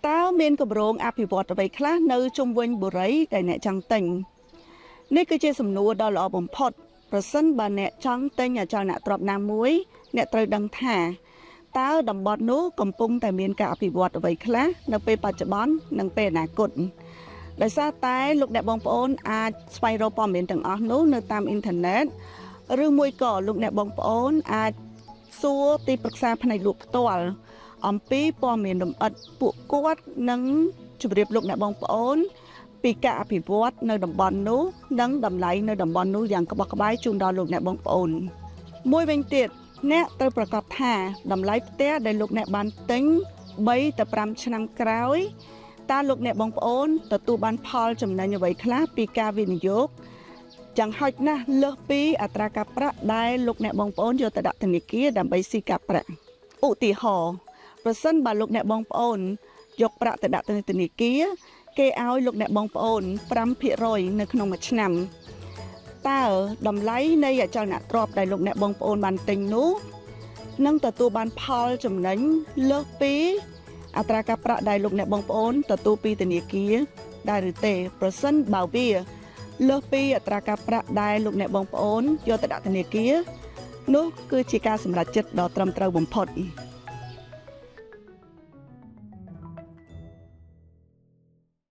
តើមានគម្រោងអភិវឌ្ឍអ្វីខ្លះនៅជុំវិញបុរីដែលអ្នកចង់ទិញនេះគឺជាសំណួរដ៏ល្អបំផុតប្រសិនបើអ្នកចង់ទិញអចលនទ្រព្យណាមួយអ្នកត្រូវដឹងថាតើតំបន់នោះកំពុងតែមានការអភិវឌ្ឍអ្វីខ្លះនៅពេលបច្ចុប្បន្ននិងពេលអនាគតដោយសារតែលោកអ្នកបងប្អូនអាចស្វែងរកព័ត៌មានទាំងអស់នោះនៅតាមអ៊ីនធឺណិតឬមួយក៏លោកអ្នកបងប្អូនអាចសួរទីប្រឹក្សាផ្នែកលក់ផ្ទាល់អំពីព័ត៌មានលម្អិតពួកគាត់នឹងជម្រាបលោកអ្នកបងប្អូនពីការអភិវឌ្ឍនៅតំបន់នោះនិងតម្លៃនៅតំបន់នោះយ៉ាងក្បោះក្បាយជូនដល់លោកអ្នកបងប្អូនមួយវិញទៀតអ្នកត្រូវប្រកាសថាតម្លៃផ្ទះដែលលោកអ្នកបានទិញ3ទៅ5ឆ្នាំក្រោយតើលោកអ្នកបងប្អូនទទួលបានផលចំណេញអ្វីខ្លះពីការវិនិយោគយ៉ាងហោចណាស់លើសពីអត្រាការប្រាក់ដែលលោកអ្នកបងប្អូនយកទៅដាក់ធនាគារដើម្បីស៊ីការប្រាក់ឧទាហរណ៍ប្រសិនបើលោកអ្នកបងប្អូនយកប្រាក់ទៅដាក់ទៅធនាគារគេឲ្យលោកអ្នកបងប្អូន 5% នៅក្នុងមួយឆ្នាំតើតម្លៃនៃអចលនទ្រព្យដែលលោកអ្នកបងប្អូនបានទិញនោះនឹងទទួលបានផលចំណេញលើសពីអត្រាការប្រាក់ដែលលោកអ្នកបងប្អូនទទួលពីធនាគារដែរឬទេប្រសិនបើវាលើសពីអត្រាការប្រាក់ដែលលោកអ្នកបងប្អូនយកទៅដាក់ធនាគារនោះគឺជាការសម្រេចចិត្តដ៏ត្រឹមត្រូវបំផុត